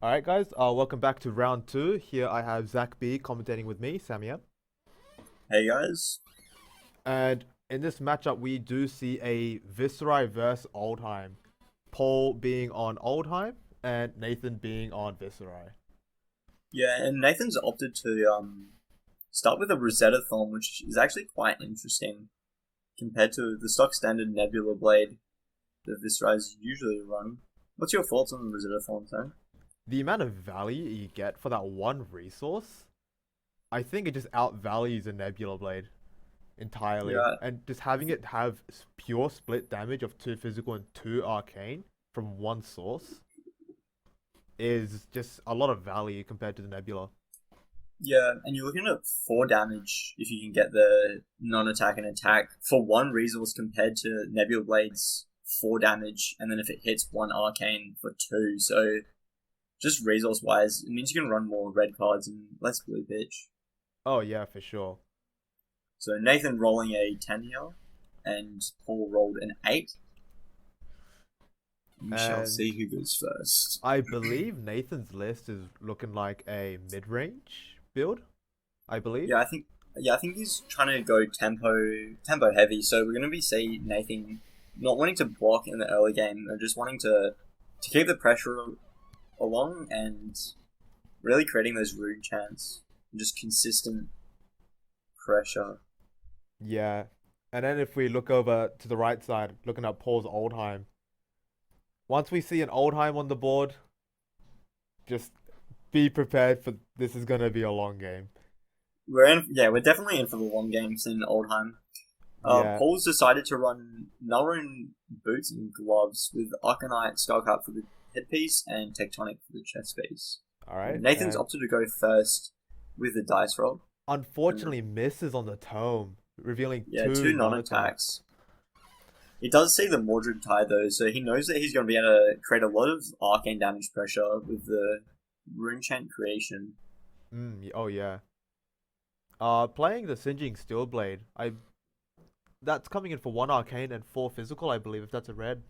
Alright guys, welcome back to round 2. Here I have Zach B commentating with me, Samia. Hey guys. And in this matchup we do see a Viserai versus Oldhim. Paul being on Oldhim and Nathan being on Viserai. Yeah, and Nathan's opted to start with a Rosetta Thorn, which is actually quite interesting compared to the stock standard Nebula Blade that Viserai's usually run. What's your thoughts on the Rosetta Thorn, Sam? The amount of value you get for that one resource, I think it just outvalues a Nebula Blade entirely. Yeah, And just having it have pure split damage of 2 physical and 2 arcane from one source is just a lot of value compared to the Nebula. yeah, and you're looking at 4 damage if you can get the non-attack and attack for one resource compared to Nebula Blade's 4 damage, and then if it hits 1 arcane for 2, so just resource wise, it means you can run more red cards and less blue pitch. Oh yeah, for sure. So Nathan rolling a 10 here, and Paul rolled an 8. We shall And see who goes first. I believe Nathan's list is looking like a mid-range build. I believe. Yeah, I think he's trying to go tempo heavy. So we're gonna be seeing Nathan not wanting to block in the early game, and just wanting to keep the pressure along and really creating those rune chants, just consistent pressure. Yeah. And then if we look over to the right side, looking at Paul's Oldhim, once we see an Oldhim on the board, just be prepared for this is gonna be a long game. We're definitely in for the long games in Oldhim. Yeah. Paul's decided to run Nulrun boots and gloves with Arcanite Skullcap for the headpiece and Tectonic for the chest piece. All right. Nathan's And opted to go first with the dice roll. And unfortunately misses on the tome, revealing yeah, two two non-attacks. non-attacks. He does see the Mordred tie though, so he knows that he's going to be able to create a lot of arcane damage pressure with the rune chant creation. Oh yeah. Playing the Singeing Steelblade, that's coming in for 1 arcane and 4 physical, I believe, if that's a red.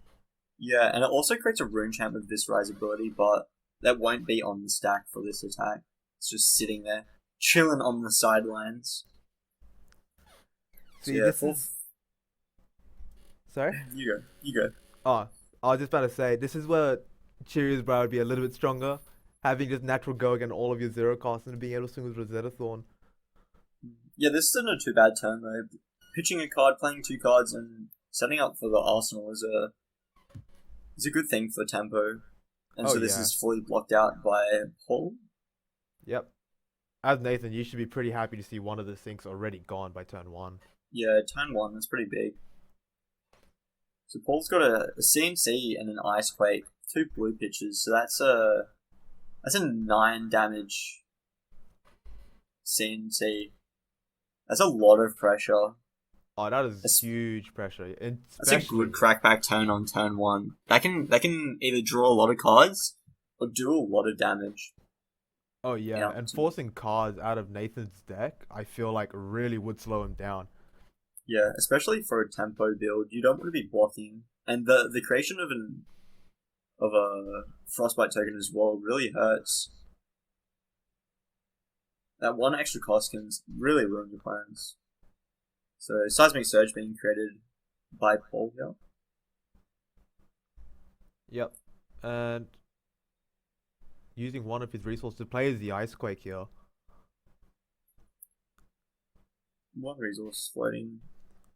Yeah, and it also creates a rune chant with Viserai's ability, but that won't be on the stack for this attack. It's just sitting there, chilling on the sidelines. So See, yeah, this is sorry. you go. Oh, I was just about to say, this is where Cheerios Brow would be a little bit stronger. Having just natural go against all of your 0 costs and being able to swing with Rosetta Thorn. Yeah, this isn't a too bad turn though. Pitching a card, playing 2 cards, and setting up for the arsenal is a good thing for the tempo. And Oh so this yeah. is fully blocked out by Paul. Yep. As Nathan, you should be pretty happy to see one of the sinks already gone by turn 1. Yeah, turn 1, that's pretty big. So Paul's got a CNC and an Ice Quake, 2 blue pitches, so that's a 9 damage CNC. That's a lot of pressure. Oh, that is That's, huge pressure. And that's a good crackback turn on turn 1. That can either draw a lot of cards or do a lot of damage. oh yeah, Yeah. and forcing cards out of Nathan's deck, I feel like really would slow him down. Yeah, especially for a tempo build, you don't want to be blocking, and the creation of a frostbite token as well really hurts. That one extra cost can really ruin your plans. So seismic surge being created by Paul here. Yep. And using one of his resources to play as the Icequake here. One resource floating.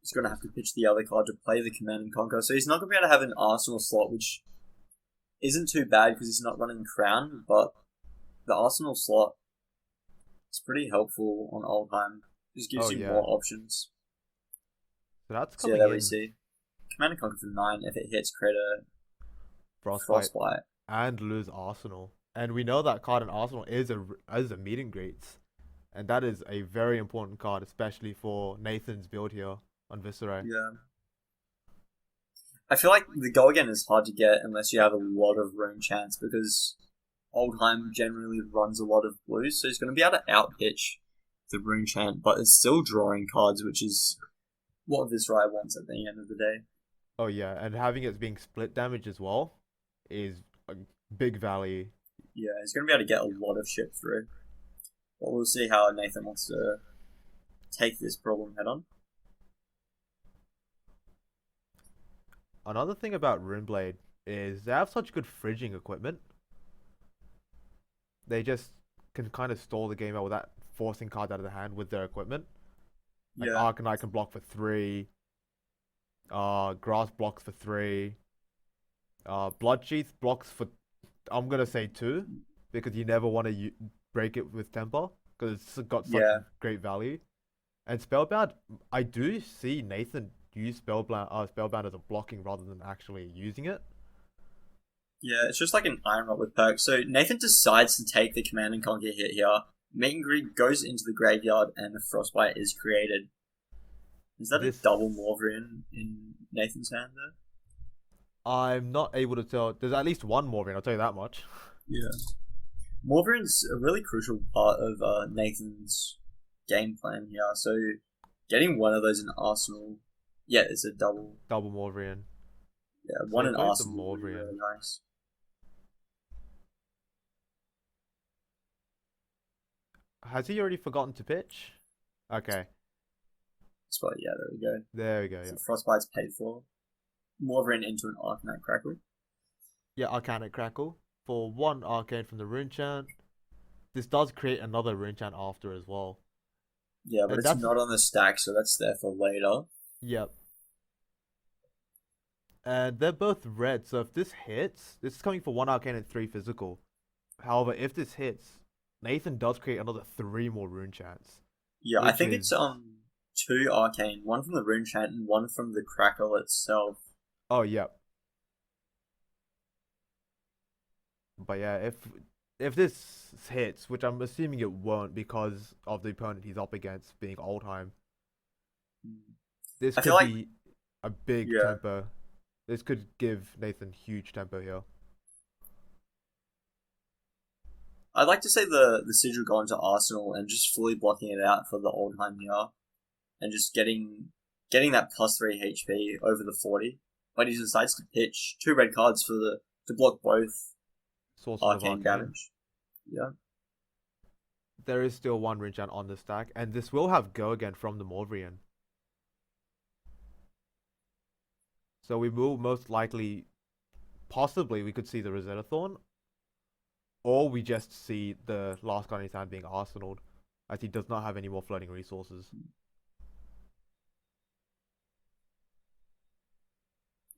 He's going to have to pitch the other card to play the Command and Conquer. So he's not going to be able to have an Arsenal slot, which isn't too bad because he's not running Crown, but the Arsenal slot is pretty helpful on Oldhim. Just gives Oh you yeah. more options. So that's So yeah, coming there we in see. Command and Conquer for 9. If it hits, create a Frostbite Frostbite. and lose Arsenal. And we know that card in Arsenal is a meet and greets. And that is a very important card, especially for Nathan's build here on Viserai. Yeah. I feel like the go again is hard to get unless you have a lot of rune chance because Oldhim generally runs a lot of blues, so he's going to be able to outpitch the rune chant, but it's still drawing cards, which is what Viserai wants at the end of the day. Oh yeah, and having it being split damage as well is a big value. Yeah, he's going to be able to get a lot of shit through. But we'll see how Nathan wants to take this problem head on. Another thing about Runeblade is they have such good fridging equipment. They just can kind of stall the game out without forcing cards out of the hand with their equipment. Like Yeah, Arcanite can block for 3. Grass blocks for 3. Bloodsheath blocks for, I'm gonna say 2, because you never want to break it with temper because it's got such yeah, great value. And Spellbound, I do see Nathan use Spellbound as a blocking rather than actually using it. yeah. It's just like an Iron Rod with perks. So Nathan decides to take the Command and Conquer hit here. Meet and Greet goes into the graveyard and a Frostbite is created. Is that a This double Morvrian in Nathan's hand there? I'm not able to tell. There's at least one Morvin, I'll tell you that much. Yeah. Morvrian's a really crucial part of Nathan's game plan here. So getting one of those in Arsenal, yeah, it's a double. Double Morvin. Yeah, So one in going to Arsenal would be Morvrian. really nice. Has he already forgotten to pitch? Okay, But yeah, there we go. there we go. So Yeah, Frostbite's paid for. Morvrian into an Arcanite Crackle. yeah. Arcanic Crackle for 1 Arcane from the Rune Chant. This does create another Rune Chant after as well. Yeah, but And it's that's not on the stack, so that's there for later. Yep. And they're both red, so if this hits, this is coming for 1 Arcane and 3 physical. However, if this hits, Nathan does create another 3 more Rune Chants. Yeah, I Which think is it's 2 Arcane, one from the Rune Chant and one from the Crackle itself. Oh, yep. But yeah, if this hits, which I'm assuming it won't because of the opponent he's up against being Oldhim, this I feel could like, be a big yeah, tempo. This could give Nathan huge tempo here. I'd like to say the Sigil going to Arsenal and just fully blocking it out for the Oldhim here, and just getting that +3 HP over the 40. But he decides to pitch 2 red cards for the to block both Sources of arcane Arcane. damage. Yeah, There is still 1 Rune Chant on the stack, and this will have Go again from the Morvrian. So we will most likely, possibly, we could see the Rosetta Thorn, or we just see the last card in his hand being Arsenaled, as he does not have any more floating resources.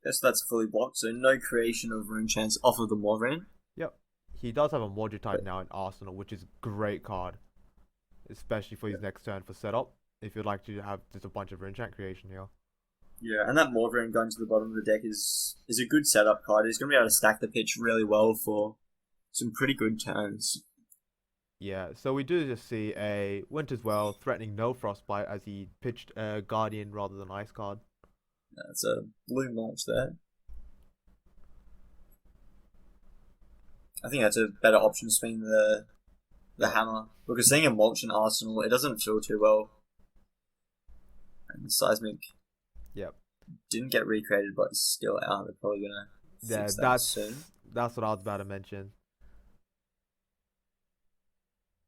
guess that's fully blocked, so no creation of rune chants off of the Morvrian. Yep. He does have a Mordred now in Arsenal, which is a great card, especially for his next turn for setup, if you'd like to have just a bunch of Rune Chant creation here. Yeah, and that Morvrian going to the bottom of the deck is a good setup card. He's going to be able to stack the pitch really well for some pretty good turns. Yeah, so we do just see a Winter's Well threatening no Frostbite as he pitched a Guardian rather than Ice card. That's a blue launch there. I think that's a better option swing the hammer. Because seeing a mulch in Arsenal, it doesn't feel too well. And the Seismic Yep. didn't get recreated, but it's still out. They're probably going to Yeah, fix that soon. that's what I was about to mention.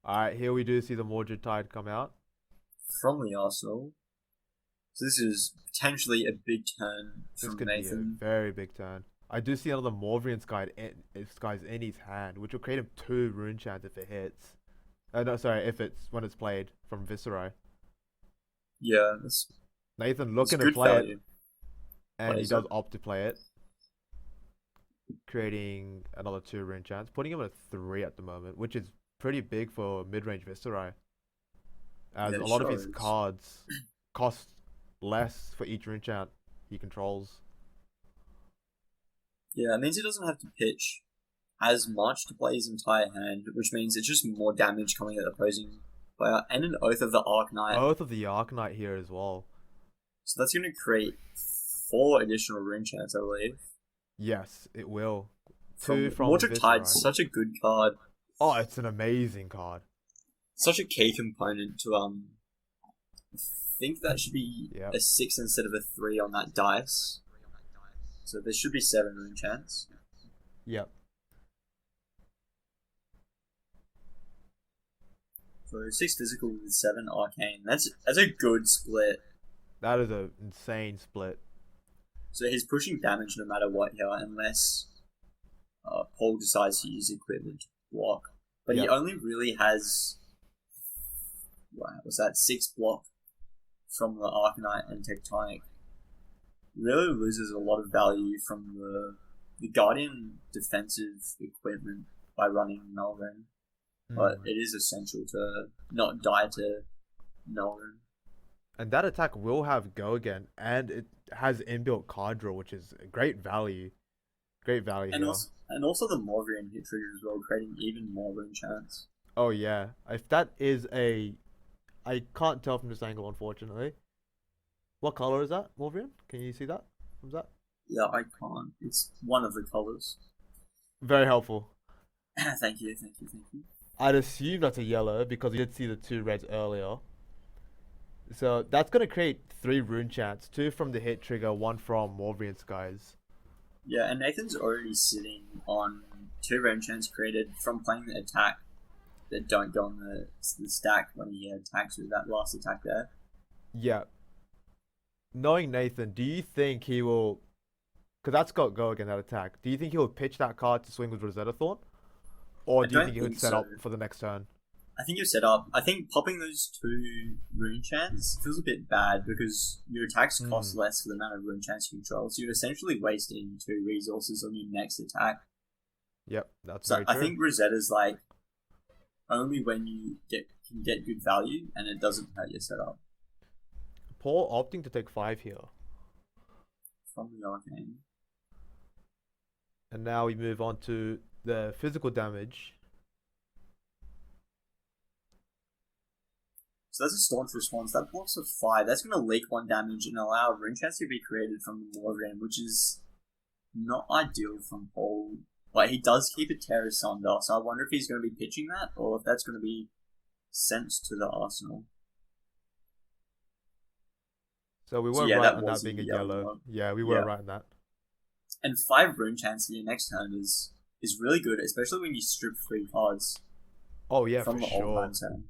Alright, here we do see the Mordred come out. From the Arsenal. So this is potentially a big turn This from could Nathan. be a very big turn. I do see another Morvrian Sky in his hand, which will create him 2 Rune Chants if it hits. No, sorry, if it's when it's played from Viserai. Yeah, that's Nathan looking to good play value. it, and he does opt to play it, creating another 2 Rune Chants, putting him at 3 at the moment, which is pretty big for mid-range Viserai, as Yeah, a lot of sure his is. cards cost less for each Rune Chant he controls. Yeah, it means he doesn't have to pitch as much to play his entire hand, which means it's just more damage coming at the opposing player, and an Oath of the Arknight. Oath of the Arcanite here as well. So that's going to create 4 additional rune chants, I believe. Yes, it will. 2 from Mordred Viserai. Tide's such a good card. Oh, it's an amazing card. Such a key component to I think that should be Yep. a 6 instead of a 3 on that dice. So there should be 7 rune chants. Yep. So 6 physical with 7 arcane. That's a good split. That is an insane split. So he's pushing damage no matter what here, unless Paul decides to use equipment to block. But he Yep. only really has, wow, was that 6 block from the Arcanite and Tectonic. Really loses a lot of value from the Guardian defensive equipment by running Melvin. But it is essential to not die to Melvin. And that attack will have go again, and it has inbuilt card draw, which is great value. Great value And here. also the Morvian hit trigger as well, creating even more rune chance. Oh yeah, if that is a, I can't tell from this angle, unfortunately. What color is that, Morvian? Can you see that? What's that? Yeah, I can't. It's one of the colors. Very helpful. Thank you. I'd assume that's a yellow because we did see the 2 reds earlier. So that's gonna create 3 rune chants, 2 from the hit trigger, 1 from Morvian's guys. Yeah, and Nathan's already sitting on 2 rune chants created from playing the attack that don't go on the stack when he attacks with that last attack there. Yeah. Knowing Nathan, do you think he will? Because that's got go again, that attack. Do you think he will pitch that card to swing with Rosetta Thorn, or I do you don't think he would think set so. up for the next turn? I think you're set up. I think popping those 2 rune chants feels a bit bad because your attacks cost less for the amount of rune chants you control. So you're essentially wasting 2 resources on your next attack. Yep, that's So very I true. think Rosetta's like only when you can get good value and it doesn't hurt your setup Paul opting to take 5 here, from the arcane. and now we move on to the physical damage. So that's a staunch response. That blocks a 5. That's going to leak 1 damage and allow rune chance to be created from the Morgan, which is not ideal from Paul. But he does keep a Terrace under, so I wonder if he's going to be pitching that or if that's going to be sent to the arsenal. So we So were yeah, right that on that was being a a yellow yellow. mark. Yeah, we were Yeah. right on that. And 5 rune chance for your next turn is really good, especially when you strip 3 cards Oh yeah, from for the sure. Oldhim turn.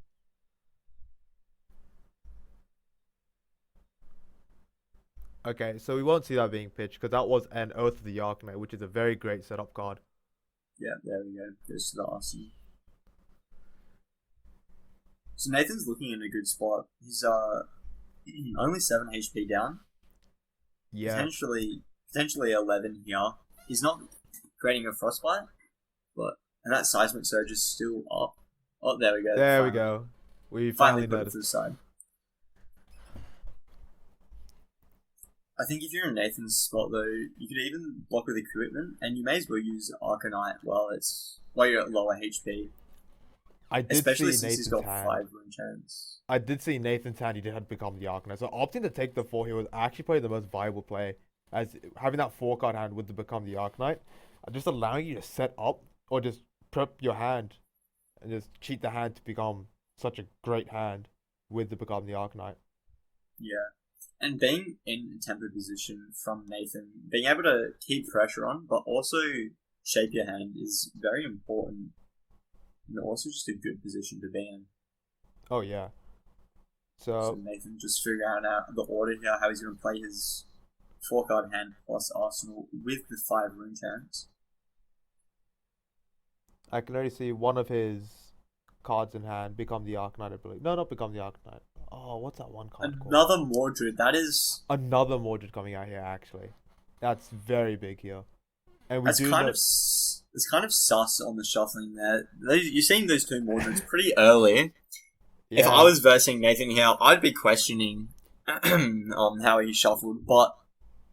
Okay, so we won't see that being pitched because that was an Oath of the Arcanite, which is a very great setup card. Yeah, there we go. Goes to the arsenal. So Nathan's looking in a good spot. He's only 7 HP down. Yeah, Potentially 11 here. He's not creating a frostbite, and that seismic surge is still up. Oh, there we go. there we go. We Finally finally put it to noticed. the side. I think if you're in Nathan's spot though, you could even block with equipment, and you may as well use Arcanite while you're at lower HP. I did Especially see since he's Nathan's got hand. 5 rune chance. I did see Nathan's hand. He did have become the Arcanite. So opting to take the 4 here was actually probably the most viable play, as having that 4 card hand with the become the Arcanite, just allowing you to set up or just prep your hand and just cheat the hand to become such a great hand with the become the Arcanite. Yeah. And being in a tempo position from Nathan, being able to keep pressure on, but also shape your hand is very important. And also just a good position to be in. Oh yeah. So So Nathan just figuring out the order here, how he's going to play his 4-card hand plus Arsenal with the 5 rune chance. I can already see one of his cards in hand become the Arcanite, I believe. No, not become the Arcanite. Oh, what's that one card called? Another Mordred. That is Another Mordred coming out here, actually. That's very big here. And we that's do kind know... of it's kind of sus on the shuffling there. You're seeing those 2 Mordreds pretty early. If I was versing Nathan here, I'd be questioning how he shuffled, but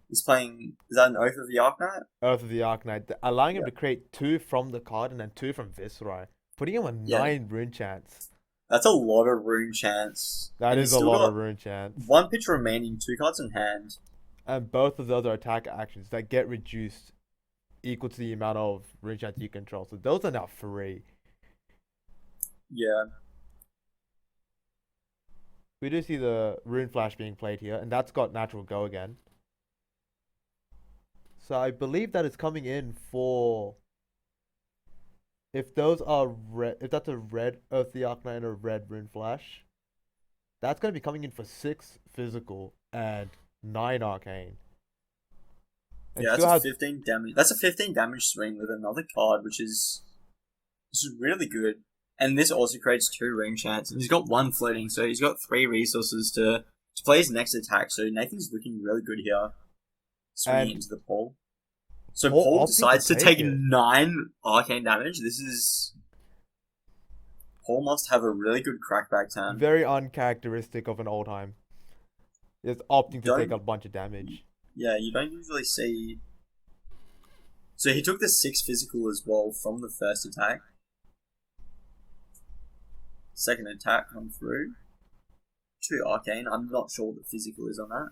he's playing. Is that an Oath of the Arknight? Oath of the Arcanite, allowing him Yeah. to create 2 from the card and then 2 from Viserai, putting him on Yeah. 9 rune chance. That's a lot of rune chance. That And is he's a still lot got of rune chance. 1 pitch remaining, 2 cards in hand. And both of those are attack actions that get reduced equal to the amount of rune chance you control. So those are now free. Yeah. We do see the rune flash being played here, and that's got natural go again. So I believe that is coming in for If those are red, if that's a red Earth the Arcanine and a red Rune Flash, that's going to be coming in for 6 physical and 9 arcane. And Yeah, that's still a has 15 damage. That's a 15 damage swing with another card, which is really good. And this also creates 2 ring chance. And he's got 1 floating, so he's got 3 resources to play his next attack. So Nathan's looking really good here, swinging and into the Paul. So Paul Paul opting to decides to take take it. 9 arcane damage. This is Paul must have a really good crackback turn. Very uncharacteristic of an Oldhim. Just opting to take Don't a bunch of damage. Yeah, you don't usually see. So he took the 6 physical as well from the first attack. Second attack come through. 2 arcane. I'm not sure what the physical is on that.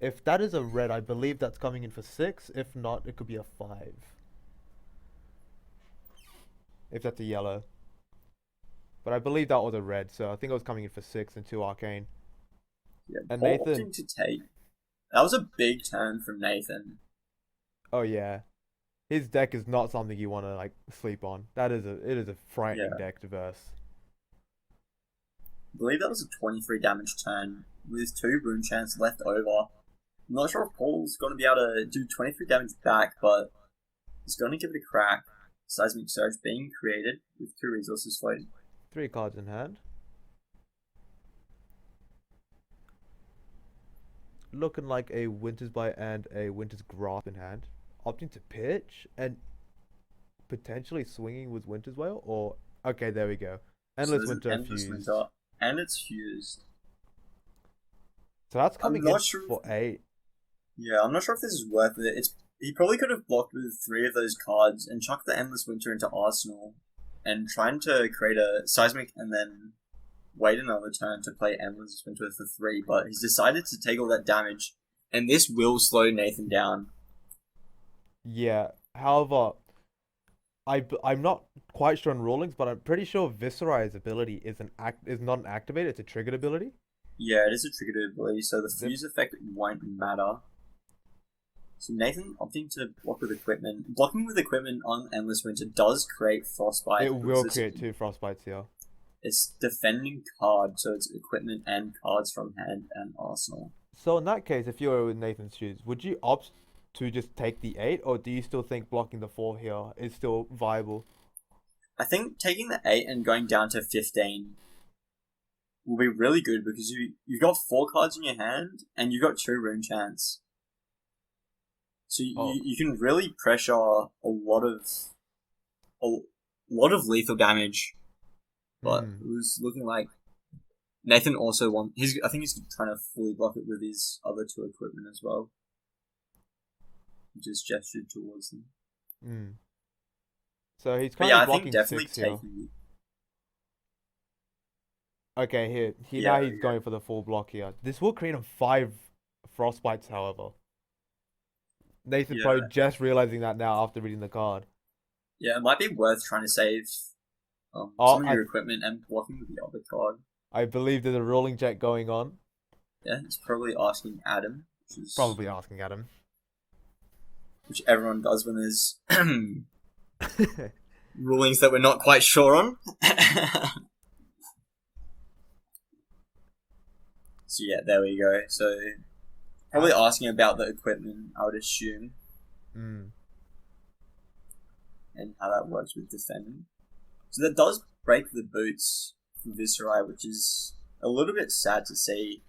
If that is a red, I believe that's coming in for 6. If not, it could be a 5. If that's a yellow. But I believe that was a red, so I think it was coming in for 6 and 2 arcane. Yeah, And Paul Nathan, opting to take. That was a big turn from Nathan. oh yeah, his deck is not something you want to like sleep on. It is a frightening Yeah. deck to verse. I believe that was a 23 damage turn with 2 rune chants left over. I'm not sure if Paul's going to be able to do 23 damage back, but he's going to give it a crack. Seismic Surge being created with 2 resources floating. 3 cards in hand. Looking like a Winter's Bite and a Winter's Grasp in hand. Opting to pitch and potentially swinging with Winter's Wail, or okay, there we go. So Endless there's an Winter Endless fused. Winter, and it's fused. So that's I'm coming in not sure. for 8. Yeah, I'm not sure if this is worth it. He probably could have blocked with 3 of those cards and chucked the Endless Winter into Arsenal and trying to create a Seismic and then wait another turn to play Endless Winter for 3, but he's decided to take all that damage, and this will slow Nathan down. Yeah. However, I'm not quite sure on rulings, but I'm pretty sure Viserai's ability is not an activated. It's a triggered ability. Yeah, it is a triggered ability, so the Zip. fuse effect won't matter. So Nathan opting to block with equipment. Blocking with equipment on Endless Winter does create Frostbite. It will create 2 frostbites here. It's defending card, so it's equipment and cards from hand and arsenal. So in that case, if you were in Nathan's shoes, would you opt to just take the 8, or do you still think blocking the 4 here is still viable? I think taking the 8 and going down to 15 will be really good because you've got 4 cards in your hand and you've got 2 rune chants. So you can really pressure a lot of lethal damage. But it was looking like Nathan also I think he's trying to fully block it with his other 2 equipment as well. He just gestured towards them. So he's But currently yeah, I think blocking definitely 6 here. taking. Okay, now he's going for the full block here. This will create him 5 frostbites, however. Nathan probably just realizing that now after reading the card. Yeah, it might be worth trying to save some of your equipment and blocking with the other card. I believe there's a rolling check going on. Yeah, it's probably asking Adam. Probably asking Adam. Which everyone does when there's rulings that we're not quite sure on. So yeah, there we go. So probably asking about the equipment, I would assume. And how that works with defending. So that does break the boots for Viserai, which is a little bit sad to see.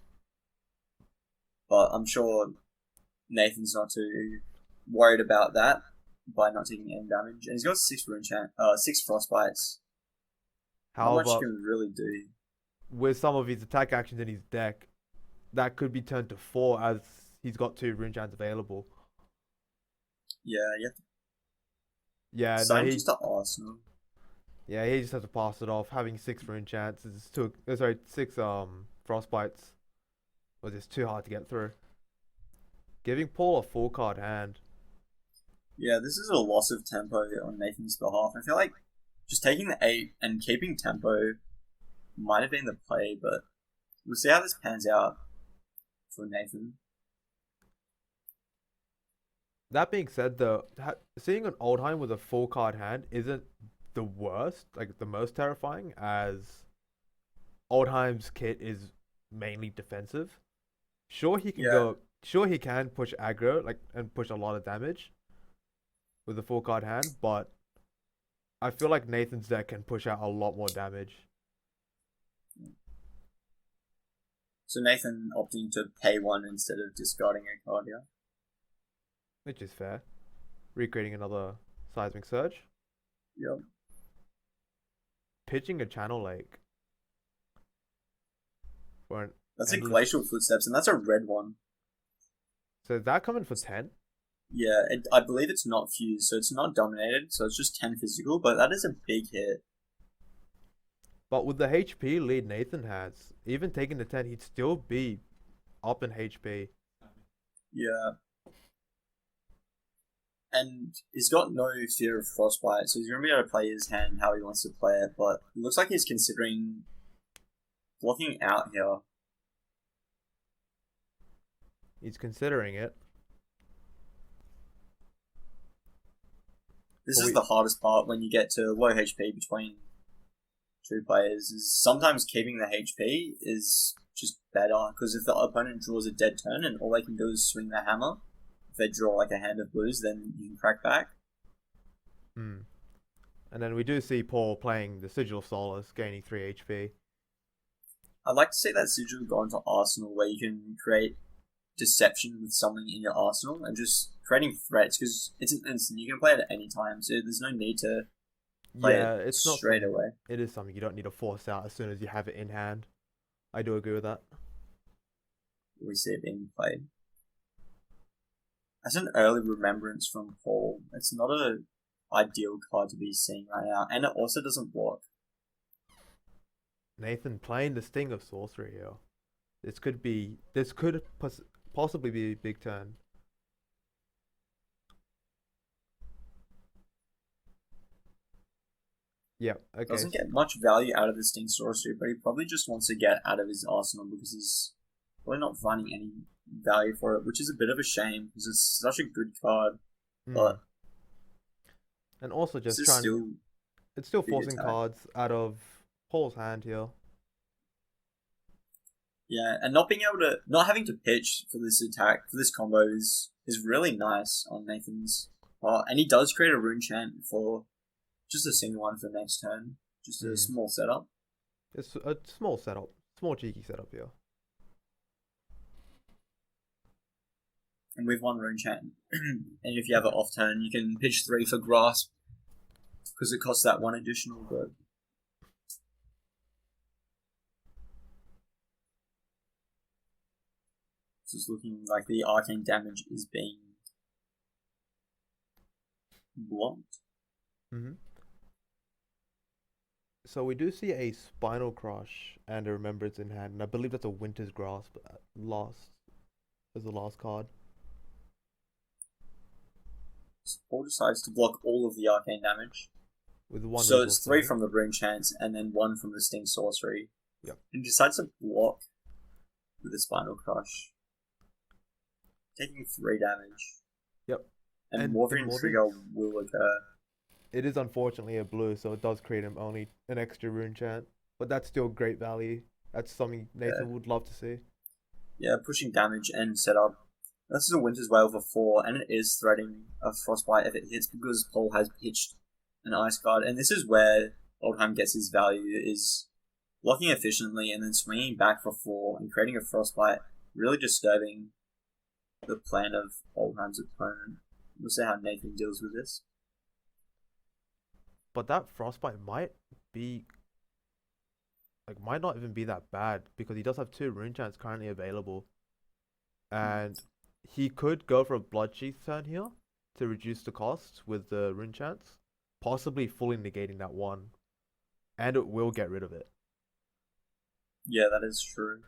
But I'm sure Nathan's not too worried about that by not taking any damage. And he's got 6 frostbites. How much he can really do. With some of his attack actions in his deck, that could be turned to 4 as he's got 2 rune chants available. Yeah. Yeah, so he's just Arsenal. Yeah, he just has to pass it off. Having 6 rune chants is 6 frostbites was just too hard to get through. Giving Paul a full card hand. Yeah, this is a loss of tempo on Nathan's behalf. I feel like just taking the 8 and keeping tempo might have been the play, but we'll see how this pans out for Nathan. That being said, though, seeing an Oldhim with a full card hand isn't the worst, like the most terrifying, as Oldheim's kit is mainly defensive. Sure, he can Yeah. go. Sure, he can push aggro like and push a lot of damage with a full card hand, but I feel like Nathan's deck can push out a lot more damage. So Nathan opting to pay one instead of discarding a card here. Which is fair. Recreating another Seismic Surge. Yep. Pitching a Channel Lake. For an That's a endless... Glacial Footsteps, and that's a red one. So is that coming for 10? Yeah, I believe it's not fused, so it's not dominated, so it's just 10 physical, but that is a big hit. But with the HP lead Nathan has, even taking the 10, he'd still be up in HP. Yeah. And he's got no fear of Frostbite, so he's going to be able to play his hand how he wants to play it, but it looks like he's considering blocking out here. He's considering it. This is the hardest part when you get to low HP between two players, is sometimes keeping the HP is just better, because if the opponent draws a dead turn and all they can do is swing the hammer, if they draw like a hand of blues, then you can crack back. And then we do see Paul playing the Sigil of Solace, gaining 3 HP. I'd like to see that Sigil go into Arsenal, where you can create deception with something in your arsenal and just creating threats, because it's an instant. You can play it at any time, so there's no need to play it it's not straight away. It is something you don't need to force out as soon as you have it in hand. I do agree with that. We see it being played. As an early remembrance from Paul, it's not an ideal card to be seeing right now, and it also doesn't block. Nathan playing the Sting of Sorcery here. This could possibly be a big turn. Yeah, okay. Doesn't get much value out of the Sting Sorcery, but he probably just wants to get out of his arsenal because he's probably not finding any value for it, which is a bit of a shame because it's such a good card. But and also just it's still forcing cards out of Paul's hand here. Yeah, and not having to pitch for this attack, for this combo is really nice on Nathan's part. And he does create a rune chant for just a single one for next turn. Just a small setup. It's a small setup. Small cheeky setup here. And with one rune chant, and if you have it off turn, you can pitch 3 for Grasp, because it costs that 1 additional, but... It's looking like the arcane damage is being blocked. So we do see a Spinal Crush and a Remembrance in hand, and I believe that's a Winter's Grasp as the last card. Paul decides to block all of the arcane damage. With one. So it's 3 from the Rune Chance and then 1 from the Sting Sorcery. Yep. And he decides to block with the Spinal Crush, taking 3 damage. Yep. And Morphine Trigger will occur. It is unfortunately a blue, so it does create him only an extra rune chant. But that's still great value. That's something Nathan would love to see. Yeah, pushing damage and setup. This is a Winter's Wail for 4, and it is threatening a Frostbite if it hits because Paul has pitched an Ice Guard. And this is where Oldhim gets his value, is blocking efficiently and then swinging back for 4 and creating a Frostbite, really disturbing the plan of Oldhim's opponent. We'll see how Nathan deals with this. But that Frostbite might not even be that bad, because he does have 2 rune chants currently available. And he could go for a Bloodsheath turn here to reduce the cost with the rune chants, possibly fully negating that 1. And it will get rid of it. Yeah, that is true.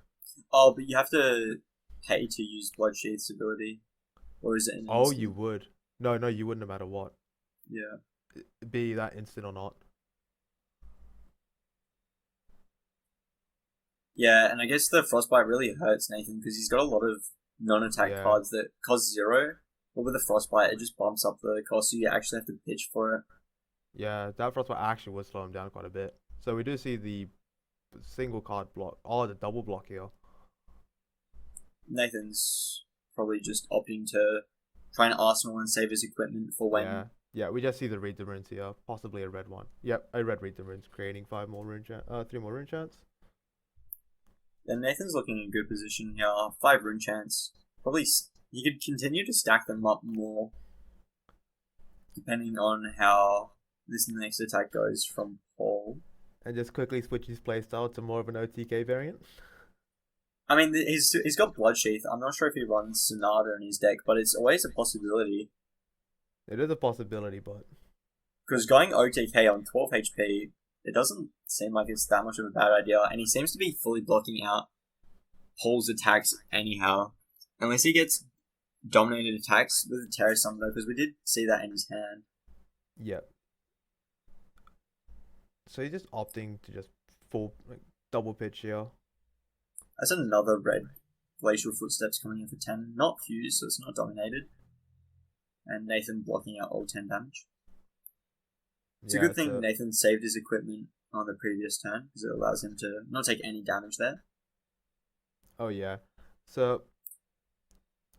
Oh, but you have to pay to use Bloodsheath's ability. Or is it an instant? You would. No, you wouldn't, no matter what. Yeah. Be that instant or not. Yeah, and I guess the Frostbite really hurts Nathan because he's got a lot of non-attack cards that cost 0. But with the Frostbite, it just bumps up the cost, so you actually have to pitch for it. Yeah, that frostbite actually would slow him down quite a bit. So we do see the single card block, oh, the double block here. Nathan's probably just opting to try and arsenal and save his equipment for Yeah, when. yeah, we just see the read the runes here, possibly a red one. Yep, a red read the runes, creating three more rune chance. And Nathan's looking in good position here. 5 rune chance. Probably he could continue to stack them up more, depending on how this next attack goes from Paul. And just quickly switch his playstyle to more of an OTK variant. I mean, he's got Bloodsheath. I'm not sure if he runs Sonata in his deck, but it's always a possibility. It is a possibility, but Because going OTK on 12 HP, it doesn't seem like it's that much of a bad idea, and he seems to be fully blocking out Paul's attacks anyhow. Unless he gets dominated attacks with the Terra Summon, because we did see that in his hand. yep. So he's just opting to just full double pitch here. That's another red Glacial Footsteps coming in for 10. Not fused, so it's not dominated. And Nathan blocking out all 10 damage. It's a good thing Nathan saved his equipment on the previous turn, because it allows him to not take any damage there. Oh yeah. So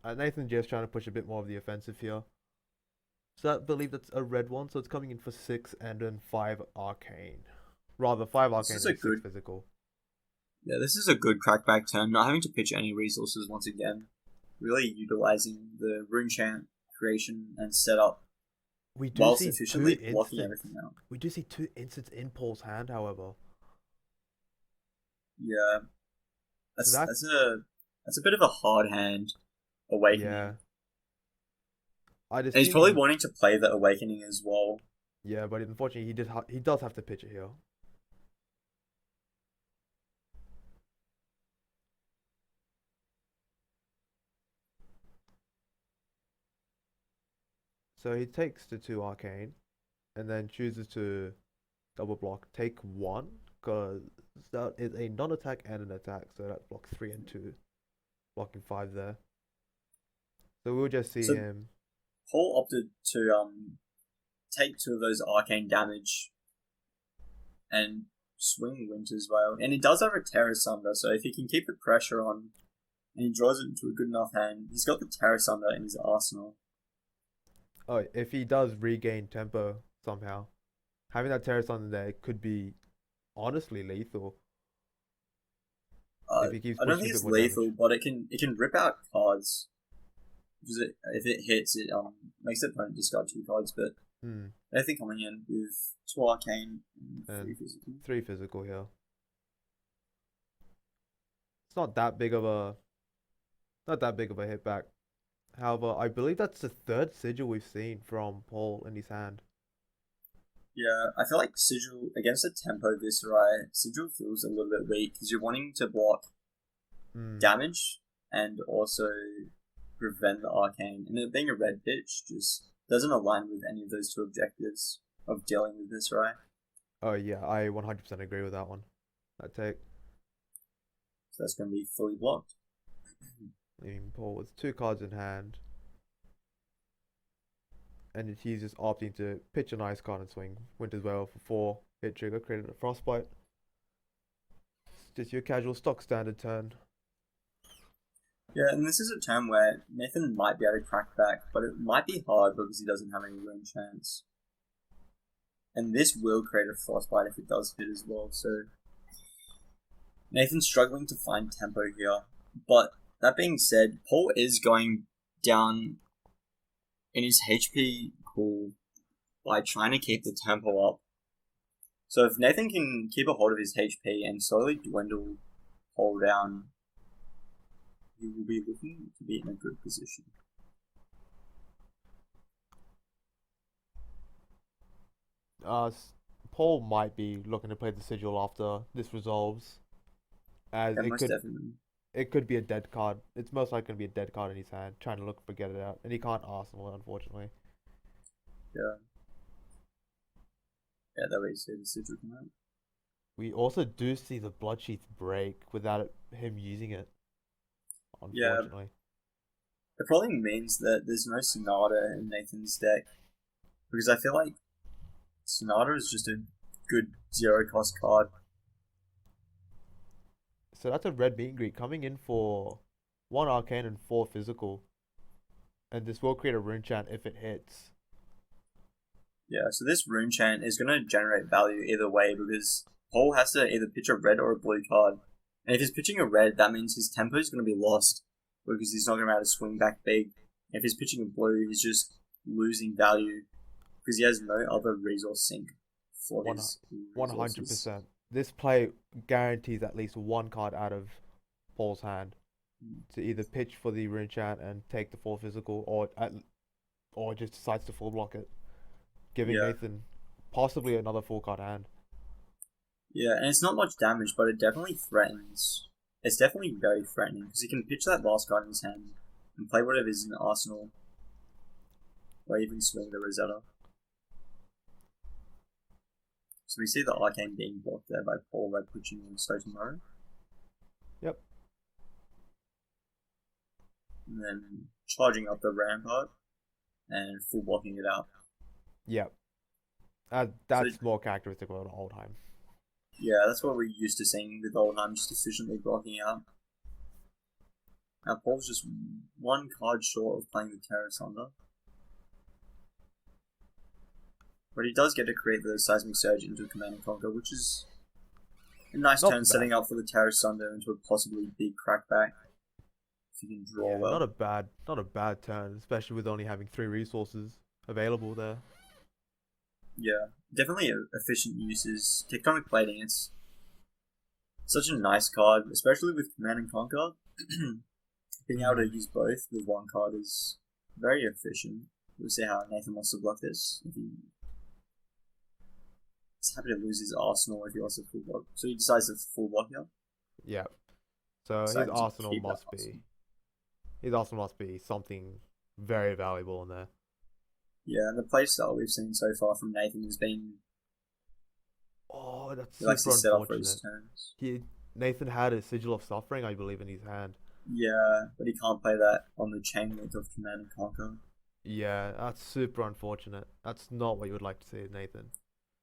Nathan just trying to push a bit more of the offensive here. So I believe that's a red one, so it's coming in for 6 and then 5 arcane. Rather 5 arcane and 6 physical. Yeah, this is a good crackback turn, not having to pitch any resources once again. Really utilising the rune chant creation and setup whilst efficiently blocking everything out. We do see 2 instants in Paul's hand, however. Yeah. That's a bit of a hard hand, Awakening. Yeah. And he's probably wanting to play the Awakening as well. Yeah, but unfortunately he does have to pitch it here. So he takes the 2 arcane, and then chooses to double block, take 1, because that is a non-attack and an attack, so that's block 3 and 2, blocking 5 there. So we'll just see him. Paul opted to take 2 of those arcane damage and swing Winter's Veil, and he does have a Terra Sunder, so if he can keep the pressure on and he draws it into a good enough hand, he's got the Terra Sunder in his arsenal. Oh, if he does regain tempo somehow, having that Terra Sunder there could be honestly lethal. If he keeps I don't think it's lethal, damage. But it can rip out cards. Because if it hits, it makes the opponent discard 2 cards. But I think coming in with 2 arcane and 3 physical. 3 physical here. It's not that big of a hit back. However, I believe that's the 3rd sigil we've seen from Paul in his hand. Yeah, I feel like sigil against a tempo Viserai, sigil feels a little bit weak because you're wanting to block damage and also prevent the arcane. And it being a red pitch just doesn't align with any of those 2 objectives of dealing with Viserai. Oh yeah, I 100% agree with that one. That take. So that's going to be fully blocked. Leaving Paul with 2 cards in hand. And he's just opting to pitch an ice card and swing Winter's Veil for 4 hit trigger, creating a frostbite. It's just your casual stock standard turn. Yeah, and this is a turn where Nathan might be able to crack back, but it might be hard because he doesn't have any rune chance. And this will create a frostbite if it does hit as well, so Nathan's struggling to find tempo here. But that being said, Paul is going down in his HP pool by trying to keep the tempo up. So if Nathan can keep a hold of his HP and slowly dwindle Paul down, he will be looking to be in a good position. Paul might be looking to play the sigil after this resolves, as it could be a dead card. It's most likely going to be a dead card in his hand, trying to get it out, and he can't arsenal it, unfortunately. Yeah. Yeah, that way you see the sigil come out. We also do see the Bloodsheath break without him using it, unfortunately. Yeah. It probably means that there's no Sonata in Nathan's deck, because I feel like Sonata is just a good zero cost card. So that's a red meet and greet coming in for 1 arcane and 4 physical. And this will create a rune chant if it hits. Yeah, so this rune chant is going to generate value either way because Paul has to either pitch a red or a blue card. And if he's pitching a red, that means his tempo is going to be lost because he's not going to be able to swing back big. If he's pitching a blue, he's just losing value because he has no other resource sink for his resources. 100%. This play guarantees at least 1 card out of Paul's hand to either pitch for the rune chant and take the 4 physical, or just decides to full block it, giving Nathan possibly another full card hand. Yeah, and it's not much damage, but it definitely threatens. It's definitely very threatening because he can pitch that last card in his hand and play whatever is in the arsenal, or even swing the Rosetta. So we see the arcane being blocked there by Paul by pushing on Sotomoro. Yep. And then charging up the rampart and full blocking it out. Yep. That's more characteristic of Oldhim. Yeah, that's what we're used to seeing with Oldhim, just efficiently blocking out. Now Paul's just 1 card short of playing the Terror Sunder. But he does get to create the Seismic Surge into a Command and Conquer, which is a nice turn, setting up for the Terror Sunder into a possibly big crackback. If you can draw well. Not a bad turn, especially with only having 3 resources available there. Yeah, definitely efficient uses. Tectonic Plating, it's such a nice card, especially with Command and Conquer. Being able to use both with 1 card is very efficient. We'll see how Nathan wants to block this. If he's happy to lose his arsenal if he wants to full block. So he decides to full block here. Yeah. So his arsenal must be something very valuable in there. Yeah, and the playstyle we've seen so far from Nathan has been... Oh, that's he likes to set up for unfortunate. his turns. Nathan had a Sigil of Suffering, I believe, in his hand. Yeah, but he can't play that on the chain link of Command and Conquer. Yeah, that's super unfortunate. That's not what you would like to see, Nathan.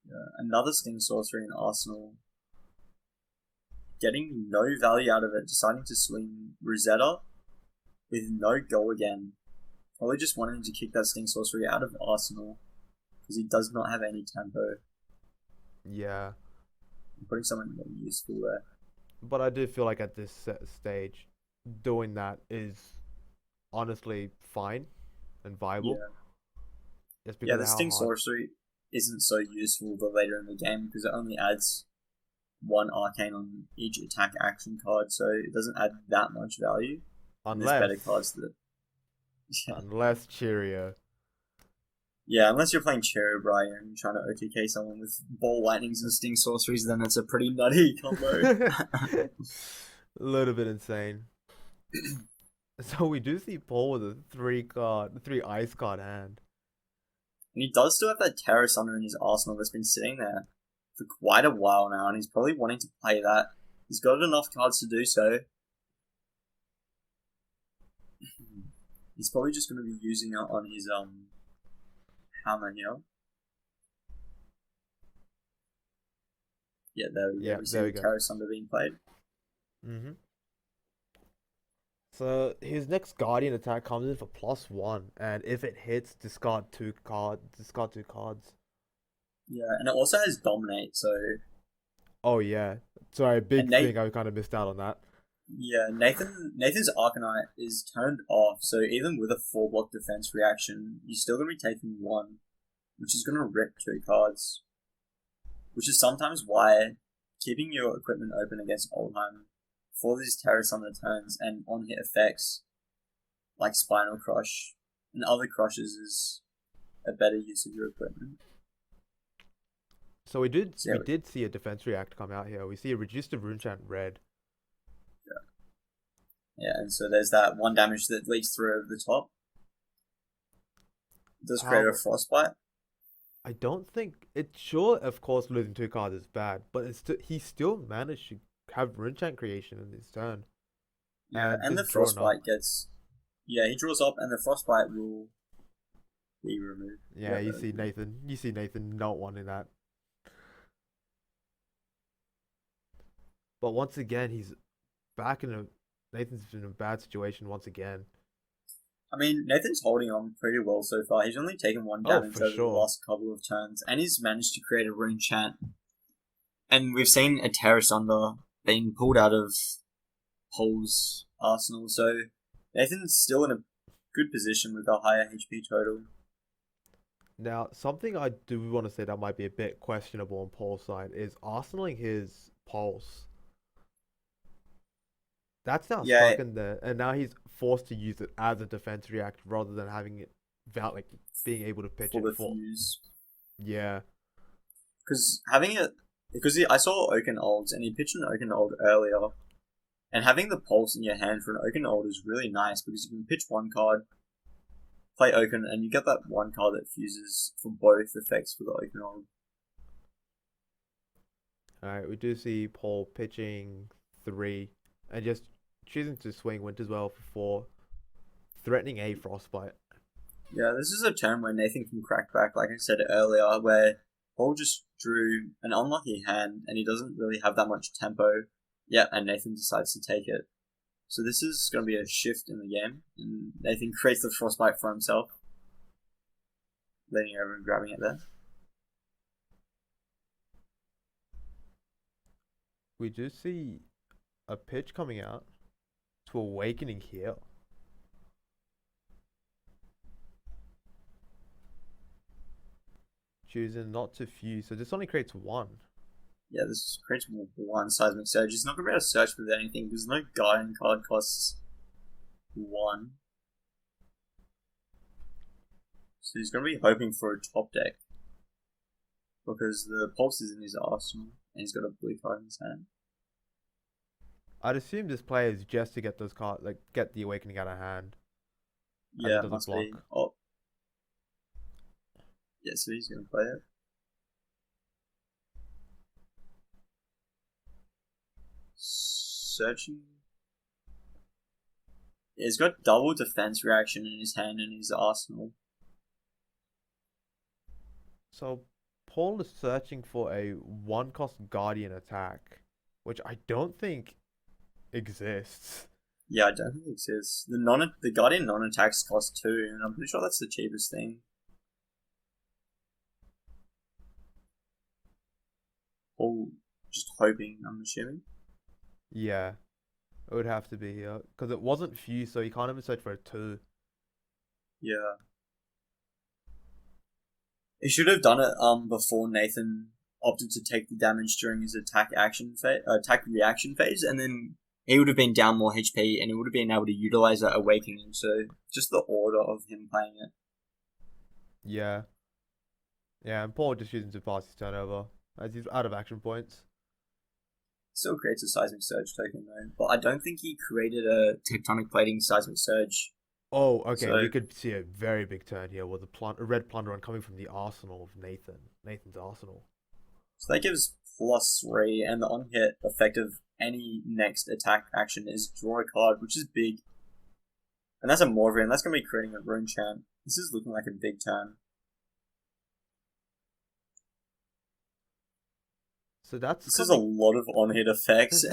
Yeah, another Sting Sorcery in Arsenal. Getting no value out of it, deciding to swing Rosetta with no go again. Probably just wanting to kick that Sting Sorcery out of Arsenal because he does not have any tempo. Yeah. I'm putting something more useful there. But I do feel like at this stage, doing that is honestly fine and viable. Yeah, the Sting Sorcery isn't so useful the later in the game because it only adds 1 arcane on each attack action card, so it doesn't add that much value. Unless better cards that... Unless Cheerio. Yeah, unless you're playing Cherubrai and trying to OTK someone with Ball Lightnings and Sting Sorceries, then it's a pretty nutty combo. A little bit insane. So we do see Paul with a 3 ice card hand. And he does still have that Terror Sunder in his arsenal that's been sitting there for quite a while now, and he's probably wanting to play that. He's got enough cards to do so. He's probably just going to be using it on his hammer here. Yeah, there we go. We see the Terror Sunder being played. Mm-hmm. So his next Guardian attack comes in for +1, and if it hits, discard 2 cards. Yeah, and it also has Dominate, so... Oh yeah. Sorry, big thing I kind of missed out on that. Yeah, Nathan's Arcanite is turned off, so even with a 4-block defense reaction, you're still going to be taking 1, which is going to rip 2 cards. Which is sometimes why keeping your equipment open against Oldhim for these Terror Sunder turns and on-hit effects, like Spinal Crush and other crushes, is a better use of your equipment. So we did see a defense react come out here. We see a reduced rune chant red. Yeah, and so there's that 1 damage that leaks through over the top. It does create a Frostbite. I don't think it's sure. Of course, losing 2 cards is bad, but he still managed to have rune chant creation in his turn. Yeah, and the Frostbite gets... Yeah, he draws up, and the Frostbite will be removed. Yeah, you see Nathan not wanting that. But once again, he's back in a Nathan's in a bad situation once again. I mean, Nathan's holding on pretty well so far. He's only taken one Oh, damage for over the sure. last couple of turns, and he's managed to create a rune chant. And we've seen a Terrace Under being pulled out of Paul's arsenal, so Nathan's still in a good position with a higher HP total. Now, something I do want to say that might be a bit questionable on Paul's side is arsenaling his pulse. That's now Yeah, stuck in there, and now he's forced to use it as a defense react rather than having it without like being able to pitch for it the for. fuse. Yeah, Because having it, I saw Oaken Olds and he pitched an Oaken Old earlier, and having the pulse in your hand for an Oaken Old is really nice because you can pitch one card, play Oaken, and you get that one card that fuses for both effects for the Oaken Old. all right. We do see Paul pitching 3 and just choosing to swing Wind as well for 4, threatening a Frostbite. Yeah, this is a turn where Nathan can crack back, like I said earlier, where Paul just drew an unlucky hand and he doesn't really have that much tempo. Yeah, and Nathan decides to take it. So this is going to be a shift in the game, and Nathan creates the Frostbite for himself, leaning over and grabbing it there. We do see a pitch coming out to Awakening here. Choosing not to fuse, so this only creates 1. Yeah, this creates one Seismic Surge. He's not going to be able to search with anything because no Guardian card costs 1. So he's going to be hoping for a top deck because the Pulse is in his arsenal and he's got a blue card in his hand. I'd assume this play is just to get those cards, like get the Awakening out of hand. Yeah, it must be. Oh. Yeah, so he's going to play it. Searching. Yeah, he's got double defense reaction in his hand and his arsenal. So Paul is searching for a 1-cost Guardian attack, which I don't think exists. Yeah, I don't think it exists. The Guardian non-attacks cost 2, and I'm pretty sure that's the cheapest thing. Paul just hoping, I'm assuming. Yeah, it would have to be here because it wasn't fused, so you can't even search for a 2. Yeah. He should have done it before Nathan opted to take the damage during his attack reaction phase, and then he would have been down more HP and he would have been able to utilize that awakening. So just the order of him playing it. Yeah. Yeah, and Paul just choosing to pass his turnover as he's out of action points. Still creates a Seismic Surge token though, but I don't think he created a Tectonic Plating Seismic Surge. Oh, okay. So, we could see a very big turn here with a red Plunderon coming from the arsenal of Nathan's arsenal. so that gives +3, and the on-hit effect of any next attack action is draw a card, which is big. And that's a Morvian. That's going to be creating a Rune Chant. This is looking like a big turn. So that's This is a lot of on-hit effects.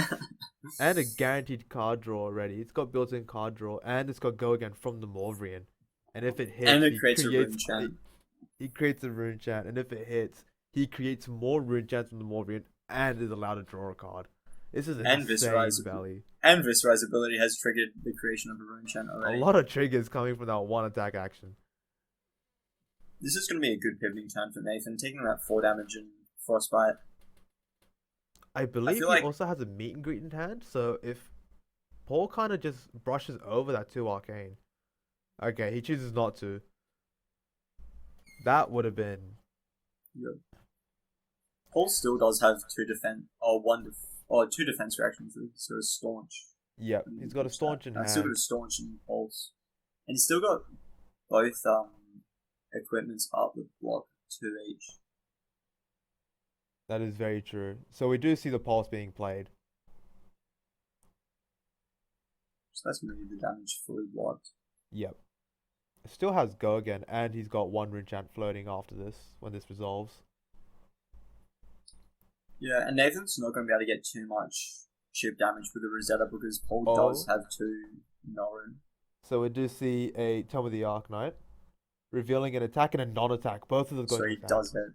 and a guaranteed card draw already. It's got built-in card draw, and it's got go again from the Morvian. And if it hits, and it creates a Rune Chant. He creates a Rune Chant, and if it hits, he creates more Rune Chants from the Morvian and is allowed to draw a card. This is insane value. And Viserai's ability has triggered the creation of a Rune Chant already. A lot of triggers coming from that one attack action. This is going to be a good pivoting turn for Nathan, taking that 4 damage and Frostbite. I believe he also has a meet and greet in hand, so if Paul kind of just brushes over that 2 arcane. Okay, he chooses not to. That would have been... Yep. Paul still does have 2 defense reactions. He's got a Staunch. Yep, he's got a Staunch in hand. He's still got a Staunch in Pulse. And he's still got both equipments up with block 2 each. That is very true. So we do see the Pulse being played. So that's going to be the damage fully blocked. Yep. Still has go again, and he's got one rune chant floating after this when this resolves. Yeah, and Nathan's not going to be able to get too much chip damage with the Rosetta because Paul does Oh, have two Norrin. so we do see a Tomb of the Arknight revealing an attack and a non-attack. Both of them going So to he attack. does hit.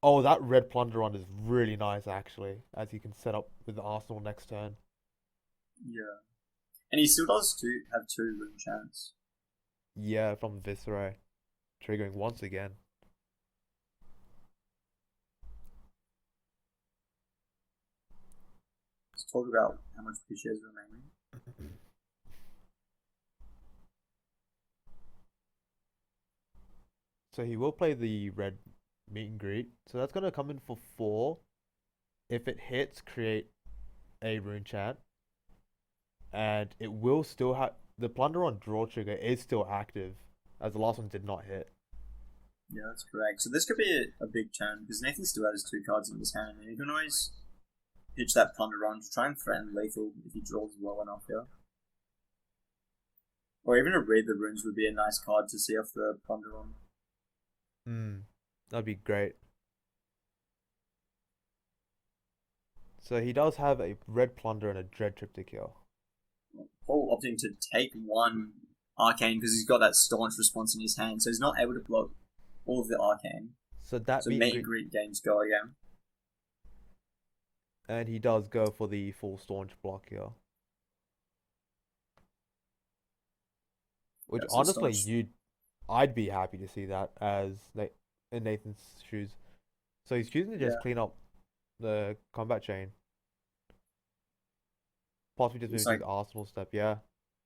Oh, that red plunder on is really nice actually, as he can set up with the Arsenal next turn. Yeah. And he still does have two rune chants. Yeah, from Viserai, triggering once again. Let's talk about how much pitch he has remaining. So he will play the red meet and greet. So that's gonna come in for 4. If it hits, create a rune chant, and it will still have the plunder on draw trigger is still active, as the last one did not hit. Yeah, that's correct. So this could be a big turn because Nathan still has two cards in his hand, and he can always pitch that plunder on to try and threaten lethal if he draws well enough here. Or even a read the runes would be a nice card to see off the plunder on. That'd be great. So he does have a red plunder and a dread triptych here. Paul opting to take one arcane because he's got that staunch response in his hand, so he's not able to block all of the arcane. So that So meet meet and and greet, greet games go again. and he does go for the full staunch block here. Which Yeah, so honestly, staunch. I'd be happy to see that as in Nathan's shoes. So he's choosing to just Yeah, clean up the combat chain, possibly just it's moving to like, the Arsenal step. Yeah,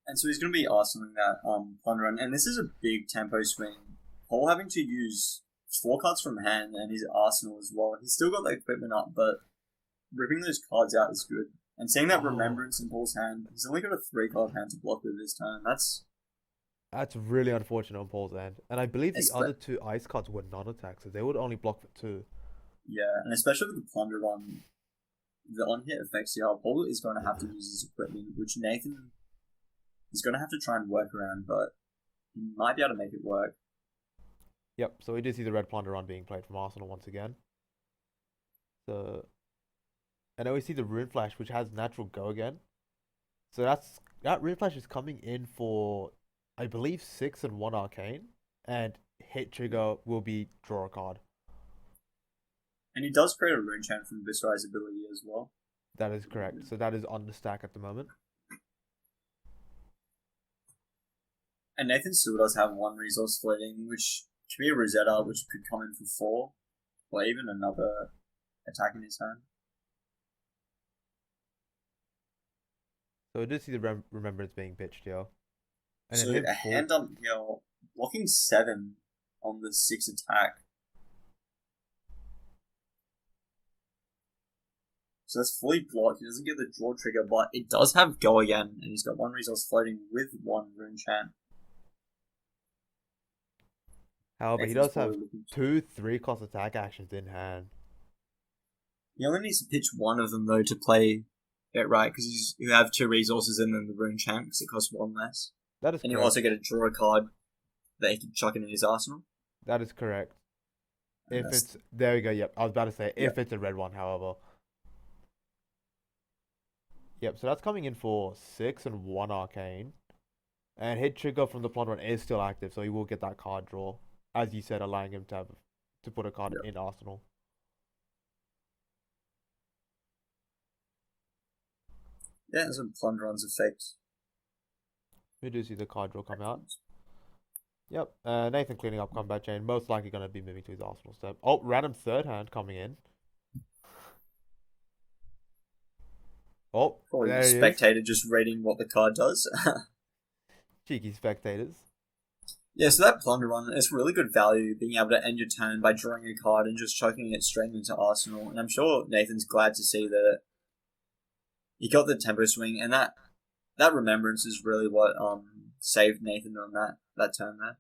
and so he's going to be arsenaling that plunder run, and this is a big tempo swing. Paul having to use 4 cards from hand and his arsenal as well. He's still got the equipment up, but ripping those cards out is good. And seeing that oh, remembrance in Paul's hand, he's only got a 3 card hand to block with this turn. that's really unfortunate on Paul's end. And I believe the other Espe- 2 ice cards were non-attacks, so they would only block for 2. yeah, and especially with the plunder run, the on hit effects here, Paul is going to have to use his equipment, which Nathan is going to have to try and work around, but he might be able to make it work. Yep. So we did see the red plunder on being played from Arsenal once again. So and then we see the rune flash, which has natural go again. So that rune flash is coming in for, I believe, 6 and 1 arcane, and hit trigger will be draw a card. And he does create a rune chant from Viserai's ability as well. That is correct. So that is on the stack at the moment. And Nathan still does have one resource floating, which could be a Rosetta, which could come in for 4, or even another attack in his hand. So we do see the remembrance being pitched here, and So then him a full. hand up here, blocking 7 on the 6 attack. So that's fully blocked. He doesn't get the draw trigger, but it does have go again, and he's got one resource floating with one rune chant. However, he Nathan's does have probably looking. 2 3-cost attack actions in hand. He only needs to pitch one of them though to play it right, because you have 2 resources and then the rune chant, because it costs 1 less. That is And you correct. also get to draw a card that he can chuck in his arsenal. That is correct. And If that's, it's there, we go. Yep, I was about to say yeah. if it's a red one. However, yep. So that's coming in for 6 and 1 arcane, and hit trigger from the plunder one is still active, so he will get that card draw, as you said, allowing him to put a card Yeah. in arsenal. Yeah, that's a Plunderon's effect. We do see the card draw come out. Yep. Nathan cleaning up combat chain, most likely going to be moving to his arsenal step. Oh, random third hand coming in. Oh, Probably there the he is. spectator just reading what the card does. Cheeky spectators. Yeah, so that Plunderon, it's really good value being able to end your turn by drawing a card and just chucking it straight into Arsenal. And I'm sure Nathan's glad to see that he got the tempo swing, and that remembrance is really what saved Nathan on that turn there.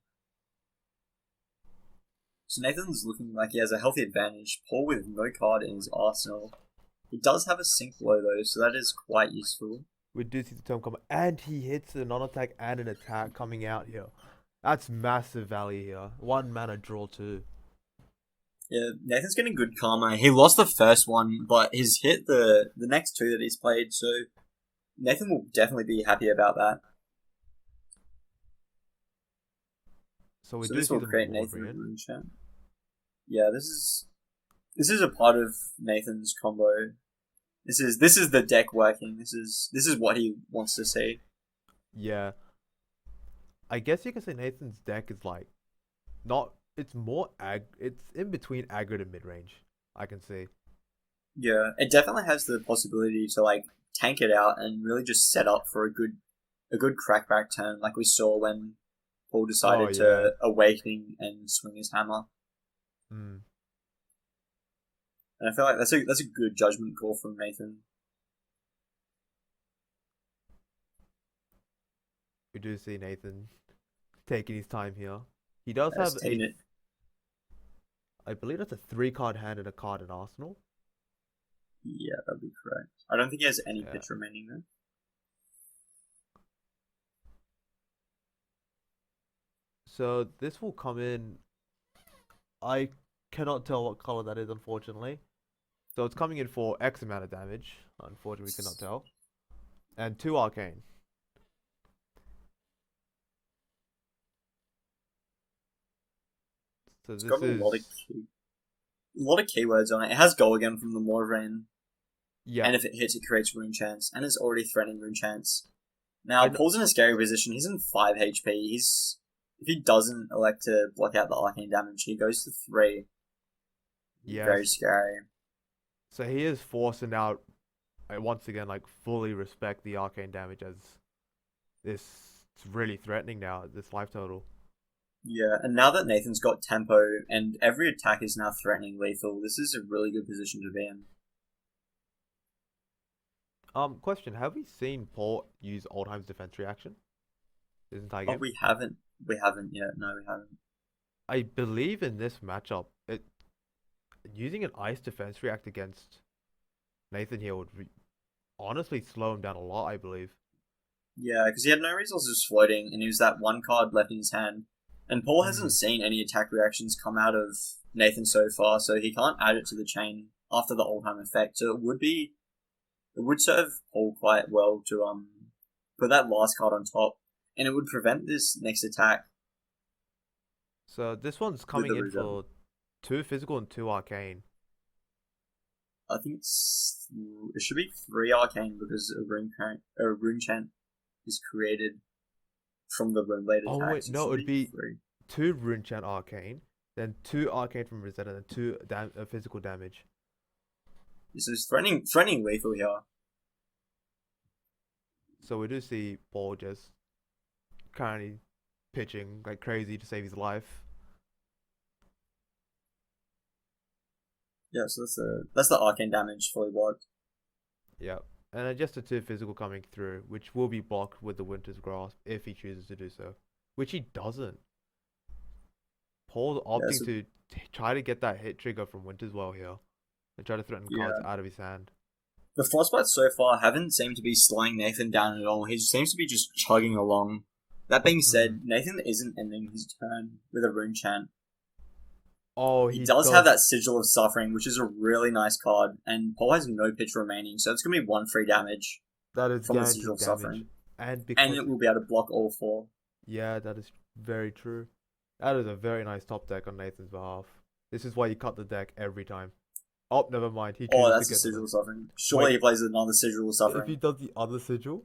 So Nathan's looking like he has a healthy advantage. Paul with no card in his arsenal. He does have a sync blow though, so that is quite useful. We do see the term come, and he hits a non-attack and an attack coming out here, That's massive value here. One mana draw two. Yeah, Nathan's getting good karma. He lost the first one, but he's hit the next two that he's played, so Nathan will definitely be happy about that. So we So do this see will the create Nathan with Maulvrian. Rune Champ. Yeah, this is a part of Nathan's combo. This is the deck working. This is what he wants to see. Yeah. I guess you could say Nathan's deck is like not. It's more It's in between aggro and mid range. I can see. Yeah, it definitely has the possibility to like tank it out and really just set up for a good crackback turn, like we saw when Paul Oh decided yeah. to awakening and swing his hammer. Mm. And I feel like that's a good judgment call from Nathan. We do see Nathan taking his time here. He does That's have taking it. I believe that's a 3 card hand and a card in Arsenal. Yeah, that'd be correct. I don't think he has any Yeah. pitch remaining there. So this will come in. I cannot tell what color that is, unfortunately. So it's coming in for X amount of damage. Unfortunately, we cannot tell. And 2 arcane. So It's this got is a lot of keywords on it. It has goal again from the Morvain, yeah. and if it hits, it creates rune chance, and it's already threatening rune chance. I Now, kn- Paul's in a scary position. He's in 5 HP. If he doesn't elect to block out the arcane damage, he goes to 3. Very yes. scary. So he is forced to now once again like fully respect the arcane damage as this it's really threatening now at this life total. Yeah, and now that Nathan's got tempo and every attack is now threatening lethal, this is a really good position to be in. Question: have we seen Paul use Oldheim's defense reaction this entire Oh, game? we haven't. We haven't yet. No, we haven't. I believe in this matchup, using an ice defense react against Nathan here would honestly slow him down a lot. I believe. Yeah, because he had no resources floating, and he was that one card left in his hand. And Paul hasn't Mm. seen any attack reactions come out of Nathan so far, so he can't add it to the chain after the Oldhim effect. So it would serve Paul quite well to put that last card on top, and it would prevent this next attack So this one's with coming the in reserve. for 2 physical and 2 arcane. I think it should be 3 arcane because a rune chant is created from the rune blade Oh attack. wait, So it no, should it'd be be 3. 2 rune chant arcane, then 2 arcane from Rosetta, and 2 physical damage. So it's threatening lethal here. So we do see Paul just currently pitching like crazy to save his life. Yeah, so that's the arcane damage fully blocked. Yep. And then just a 2 physical coming through, which will be blocked with the Winter's Grasp if he chooses to do so, which he doesn't. Paul's Yeah, opting so to try to get that hit trigger from Winter's Well here and try to threaten cards yeah. out of his hand. The frostbites so far haven't seemed to be slowing Nathan down at all. He seems to be just chugging along. That being Mm. said, Nathan isn't ending his turn with a rune chant. Oh, He he does have does. that Sigil of Suffering, which is a really nice card, and Paul has no pitch remaining, so it's going to be 1 free damage That is from the Sigil guaranteed of damage. Suffering. And And because, it will be able to block all 4. yeah, that is very true. That is a very nice top deck on Nathan's behalf. This is why you cut the deck every time. Oh, never mind. He Oh, chooses to that's a get to Sigil the. of Suffering. Surely Wait, he plays another Sigil of if he Suffering. does the other sigil?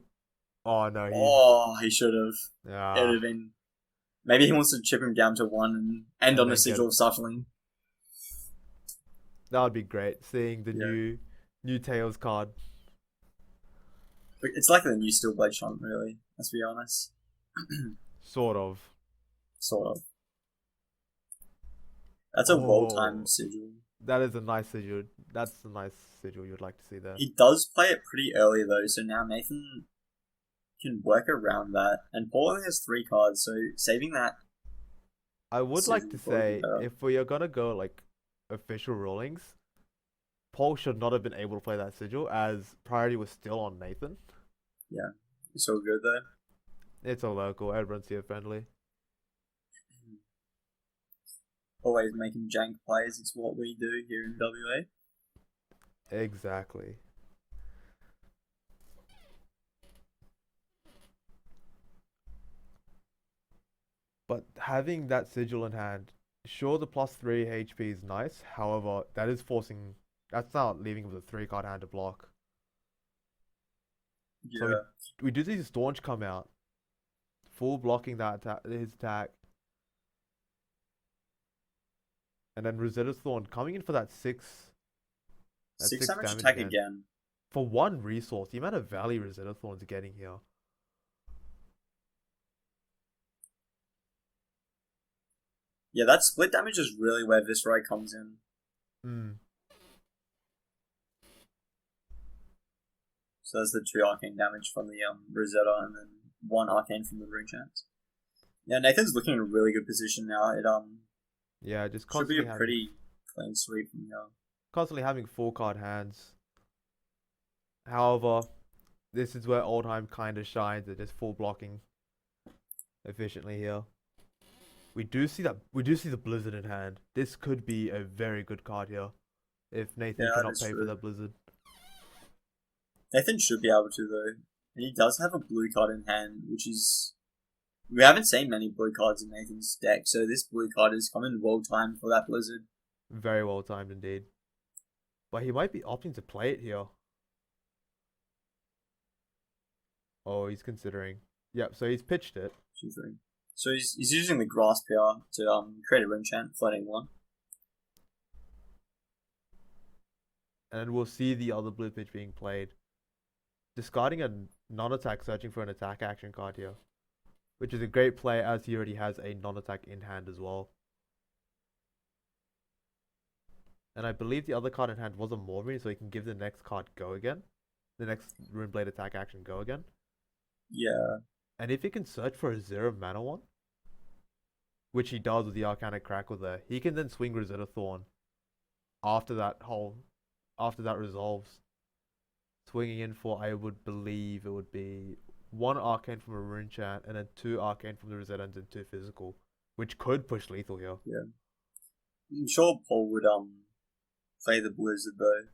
Oh no, he's. Oh, he should have. It would Ah, have been. Maybe he wants to chip him down to 1 and end and on a then get. Sigil of Suffering. That would be great. Seeing the Yeah. new Tails card. But it's like the new Steel Blade Shunt, really. Let's be honest. Sort of. Sort of. That's a well-timed Oh, sigil. that is a nice sigil. That's a nice sigil you'd like to see there. He does play it pretty early, though, so now Nathan can work around that. And Paul only has 3 cards, so saving that I would like to sigil would be say, better. if we are gonna go like official rulings, Paul should not have been able to play that sigil as priority was still on Nathan. Yeah. It's all good, though. It's a local, everyone's here friendly. always making jank plays. It's what we do here in WA. Exactly. But having that sigil in hand, sure, the +3 HP is nice. However, that is forcing. That's not leaving him with a 3 card hand to block. So Yeah. we do see the Staunch come out, full blocking his attack, and then Rosetta Thorn coming in for that Six damage damage attack again. for 1 resource. The amount of value Rosetta Thorn's getting here. Yeah, that split damage is really where Viserai comes in. Hmm. So that's the 2 arcane damage from the Rosetta and then 1 arcane from the rune chance. Yeah, Nathan's looking in a really good position now. It Yeah, just should be constantly a pretty clean sweep from here. constantly having 4 card hands. However, this is where Oldhim kind of shines at just full blocking efficiently here. We do see the Blizzard in hand. This could be a very good card here if Nathan Yeah, cannot that's pay true. for that Blizzard. Nathan should be able to though. And he does have a blue card in hand, which is we haven't seen many blue cards in Nathan's deck, so this blue card is coming well timed for that Blizzard. Very well timed indeed. But he might be opting to play it here. Oh, he's considering. Yep, so he's pitched it. So he's using the Grasp here to create a rune chant, floating 1. And we'll see the other blue pitch being played. Discarding a non-attack, searching for an attack action card here. Which is a great play as he already has a non-attack in hand as well. And I believe the other card in hand was a armoury, so he can give the next card go again. The next Runeblade attack action go again. Yeah. And if he can search for a 0 mana one, which he does with the Arcanic Crackle there, he can then swing Rosetta Thorn after that resolves. Swinging in for, I would believe it would be 1 arcane from a rune chant and then 2 arcane from the Rosetta and then 2 physical, which could push lethal here. Yeah. I'm sure Paul would play the Blizzard though.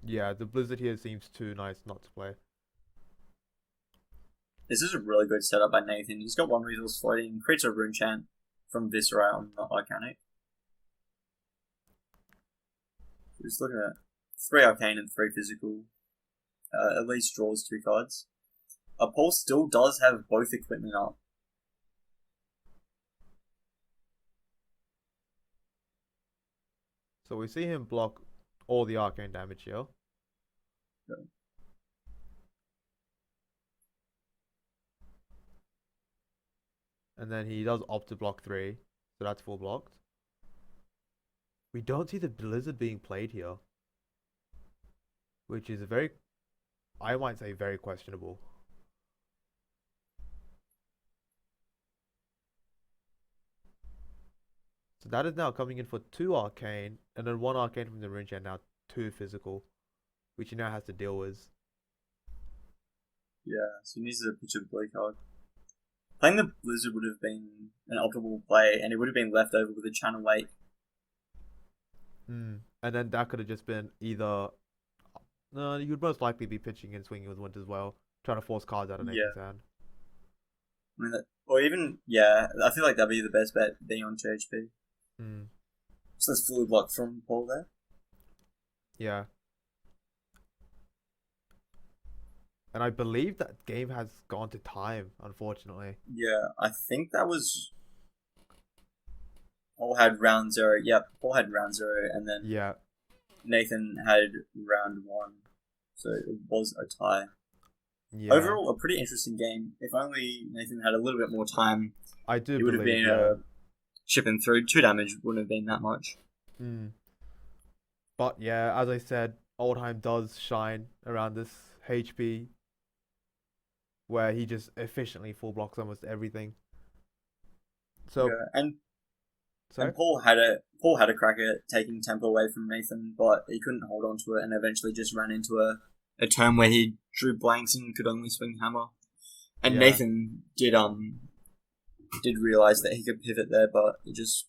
Yeah, the Blizzard here seems too nice not to play. This is a really good setup by Nathan. He's got 1 resource floating, creates a rune chant from Viserai on the Arcanic. Just looking at 3 arcane and 3 physical. At least draws 2 cards. Paul still does have both equipment up. So we see him block all the arcane damage here. Okay. And then he does opt to block 3, so that's full blocked. We don't see the Blizzard being played here, which is I might say very questionable. So that is now coming in for 2 arcane, and then 1 arcane from the rune chant, now 2 physical, which he now has to deal with. Yeah, so he needs to pitch a blue card. Playing the Blizzard would have been an optimal play, and it would have been left over with a Channel 8. And then that could have just been either... No, you'd most likely be pitching and swinging with Wind as well, trying to force cards out of Nathan's hand. I mean, or even, yeah, I feel like that'd be the best bet, being on 2 HP. So that's fully blocked from Paul there. Yeah. And I believe that game has gone to time, unfortunately. Yeah, I think that was... Paul had round 0. Yep, Paul had round 0, and then Nathan had round 1. So it was a tie. Yeah. Overall, a pretty interesting game. If only Nathan had a little bit more time, I do it would have been chipping through. 2 damage wouldn't have been that much. But yeah, as I said, Oldhim does shine around this HP, where he just efficiently full blocks almost everything. So and Paul had a crack at taking tempo away from Nathan, but he couldn't hold on to it, and eventually just ran into a turn where he drew blanks and could only swing hammer. And Nathan did realize that he could pivot there, but he just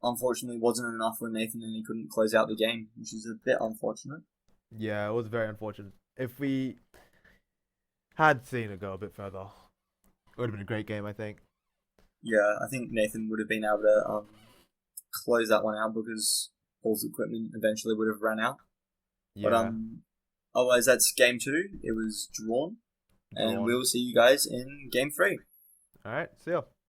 unfortunately wasn't enough for Nathan, and he couldn't close out the game, which is a bit unfortunate. Yeah, it was very unfortunate. If we had seen it go a bit further, it would have been a great game, I think. Yeah, I think Nathan would have been able to close that one out because Paul's equipment eventually would have run out. But Yeah, otherwise that's game two. It was drawn, and drawn. we'll see you guys in game three. All right, see ya.